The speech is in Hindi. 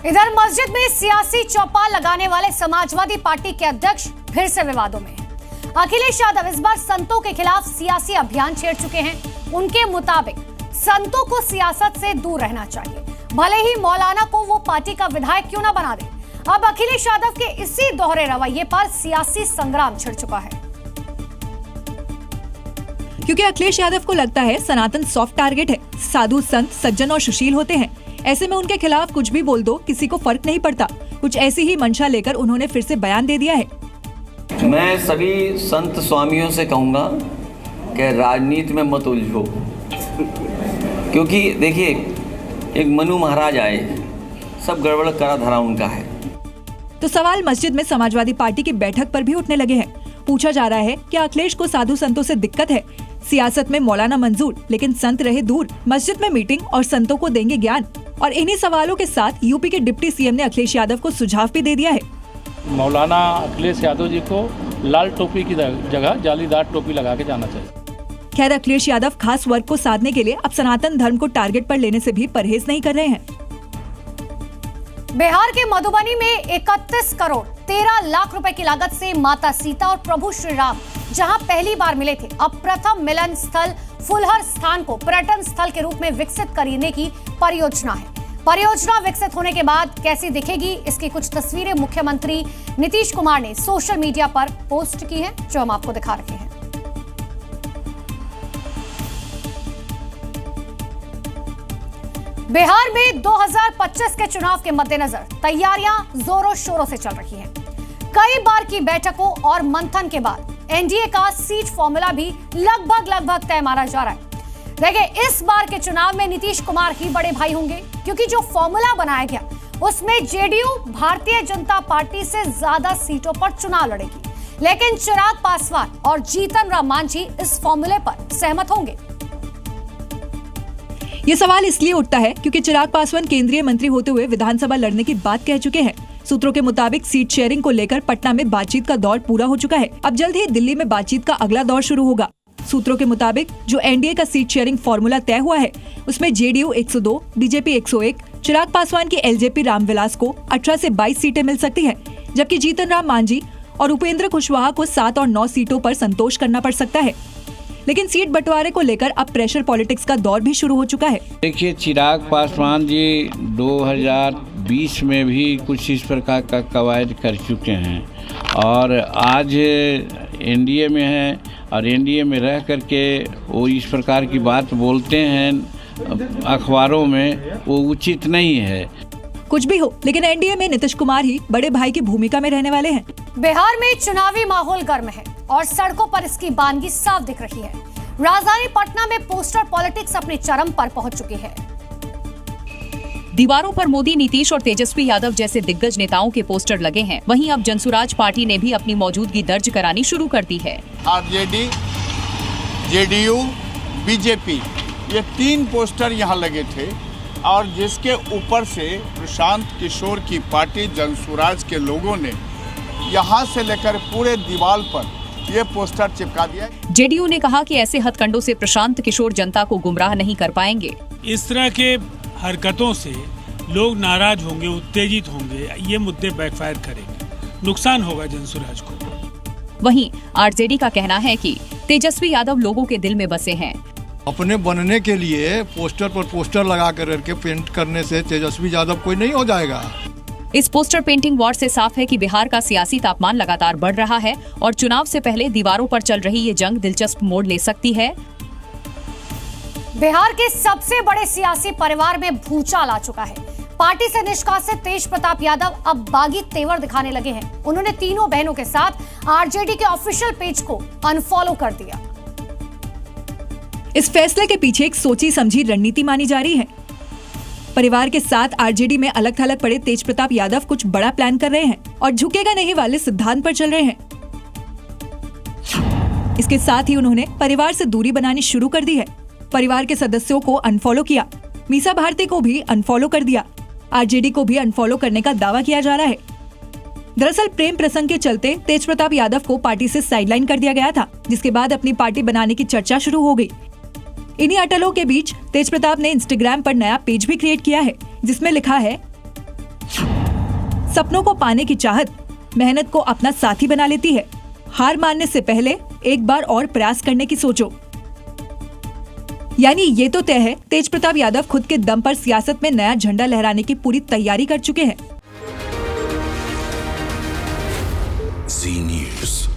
इधर मस्जिद में सियासी चौपाल लगाने वाले समाजवादी पार्टी के अध्यक्ष फिर से विवादों में हैं। अखिलेश यादव इस बार संतों के खिलाफ सियासी अभियान छेड़ चुके हैं। उनके मुताबिक संतों को सियासत से दूर रहना चाहिए, भले ही मौलाना को वो पार्टी का विधायक क्यों ना बना दे। अब अखिलेश यादव के इसी दोहरे रवैये पर सियासी संग्राम छिड़ चुका है, क्योंकि अखिलेश यादव को लगता है सनातन सॉफ्ट टारगेट है। साधु संत सज्जन और सुशील होते हैं, ऐसे में उनके खिलाफ कुछ भी बोल दो किसी को फर्क नहीं पड़ता। कुछ ऐसी ही मंशा लेकर उन्होंने फिर से बयान दे दिया है। मैं सभी संत स्वामियों से कहूंगा कि राजनीति में मत उलझो, क्योंकि देखिए एक मनु महाराज आए, सब गड़बड़ करा धरा उनका है। तो सवाल मस्जिद में समाजवादी पार्टी की बैठक पर भी उठने लगे हैं। पूछा जा रहा है कि अखिलेश को साधु संतों से दिक्कत है। सियासत में मौलाना मंजूर, लेकिन संत रहे दूर। मस्जिद में मीटिंग और संतों को देंगे ज्ञान। और इन्हीं सवालों के साथ यूपी के डिप्टी सीएम ने अखिलेश यादव को सुझाव भी दे दिया है। मौलाना अखिलेश यादव जी को लाल टोपी की जगह जालीदार टोपी लगा के जाना चाहिए। खैर, अखिलेश यादव खास वर्ग को साधने के लिए अब सनातन धर्म को टारगेट पर लेने से भी परहेज नहीं कर रहे हैं। बिहार के मधुबनी में 31 करोड़ 13 लाख रुपए की लागत से माता सीता और प्रभु श्री राम जहां पहली बार मिले थे, अब प्रथम मिलन स्थल फुलहर स्थान को पर्यटन स्थल के रूप में विकसित करने की परियोजना है। परियोजना विकसित होने के बाद कैसी दिखेगी, इसकी कुछ तस्वीरें मुख्यमंत्री नीतीश कुमार ने सोशल मीडिया पर पोस्ट की हैं, जो हम आपको दिखा रहे हैं। बिहार में 2025 के चुनाव के मद्देनजर तैयारियां जोरों शोरों से चल रही हैं। कई बार की बैठकों और मंथन के बाद एनडीए का सीट फॉर्मूला भी लगभग तय माना जा रहा है। देखिए, इस बार के चुनाव में नीतीश कुमार ही बड़े भाई होंगे, क्योंकि जो फॉर्मूला बनाया गया उसमें जेडीयू भारतीय जनता पार्टी से ज्यादा सीटों पर चुनाव लड़ेगी, लेकिन चिराग पासवान और जीतन राम मांझी इस फॉर्मूले पर सहमत होंगे। ये सवाल इसलिए उठता है क्योंकि चिराग पासवान केंद्रीय मंत्री होते हुए विधानसभा लड़ने की बात कह चुके हैं। सूत्रों के मुताबिक सीट शेयरिंग को लेकर पटना में बातचीत का दौर पूरा हो चुका है। अब जल्द ही दिल्ली में बातचीत का अगला दौर शुरू होगा। सूत्रों के मुताबिक जो एनडीए का सीट शेयरिंग फॉर्मूला तय हुआ है, उसमें जेडीयू 102, बीजेपी 101, चिराग पासवान की एलजेपी रामविलास को 18 से 22 सीटें मिल सकती है, जबकि जीतन राम मांझी और उपेंद्र कुशवाहा को 7 और 9 सीटों पर संतोष करना पड़ सकता है। लेकिन सीट बंटवारे को लेकर अब प्रेशर पॉलिटिक्स का दौर भी शुरू हो चुका है। देखिए, चिराग पासवान जी 2020 में भी कुछ इस प्रकार का कवायद कर चुके हैं और आज एनडीए में हैं और एनडीए में रह करके वो इस प्रकार की बात बोलते हैं अखबारों में, वो उचित नहीं है। कुछ भी हो, लेकिन एनडीए में नीतीश कुमार ही बड़े भाई की भूमिका में रहने वाले हैं। बिहार में चुनावी माहौल गर्म है और सड़कों पर इसकी बानगी साफ दिख रही है। राजधानी पटना में पोस्टर पॉलिटिक्स अपने चरम पर पहुंच चुकी है। दीवारों पर मोदी, नीतीश और तेजस्वी यादव जैसे दिग्गज नेताओं के पोस्टर लगे हैं। वहीं अब जनसुराज पार्टी ने भी अपनी मौजूदगी दर्ज करानी शुरू कर दी है। आरजेडी, जेडीयू, बीजेपी, ये 3 पोस्टर यहाँ लगे थे और जिसके ऊपर से प्रशांत किशोर की पार्टी जनसुराज के लोगों ने यहाँ से लेकर पूरे दीवार पर ये पोस्टर चिपका दिया। जेडीयू ने कहा कि ऐसे हथकंडों से प्रशांत किशोर जनता को गुमराह नहीं कर पाएंगे। इस तरह के हरकतों से लोग नाराज होंगे, उत्तेजित होंगे, ये मुद्दे बैकफायर करेंगे, नुकसान होगा जनसुराज को। वहीं आरजेडी का कहना है कि तेजस्वी यादव लोगों के दिल में बसे हैं। अपने बनने के लिए पोस्टर पर पोस्टर लगा करके पेंट करने से तेजस्वी यादव कोई नहीं हो जाएगा। इस पोस्टर पेंटिंग वॉर से साफ है कि बिहार का सियासी तापमान लगातार बढ़ रहा है और चुनाव से पहले दीवारों पर चल रही ये जंग दिलचस्प मोड़ ले सकती है। बिहार के सबसे बड़े सियासी परिवार में भूचाल आ चुका है। पार्टी से निष्कासित तेज प्रताप यादव अब बागी तेवर दिखाने लगे हैं। उन्होंने तीनों बहनों के साथ आरजेडी के ऑफिशियल पेज को अनफॉलो कर दिया। इस फैसले के पीछे एक सोची समझी रणनीति मानी जा रही है। परिवार के साथ आरजेडी में अलग थलग पड़े तेज प्रताप यादव कुछ बड़ा प्लान कर रहे हैं और झुकेगा नहीं वाले सिद्धांत पर चल रहे हैं। इसके साथ ही उन्होंने परिवार से दूरी बनानी शुरू कर दी है। परिवार के सदस्यों को अनफॉलो किया, मीसा भारती को भी अनफॉलो कर दिया, आरजेडी को भी अनफॉलो करने का दावा किया जा रहा है। दरअसल प्रेम प्रसंग के चलते तेज प्रताप यादव को पार्टी से साइडलाइन कर दिया गया था, जिसके बाद अपनी पार्टी बनाने की चर्चा शुरू हो गई। इन्हीं अटलों के बीच तेज प्रताप ने इंस्टाग्राम पर नया पेज भी क्रिएट किया है, जिसमें लिखा है, सपनों को पाने की चाहत मेहनत को अपना साथी बना लेती है। हार मानने से पहले एक बार और प्रयास करने की सोचो। यानी ये तो तय है, तेज प्रताप यादव खुद के दम पर सियासत में नया झंडा लहराने की पूरी तैयारी कर चुके हैं। Zee News।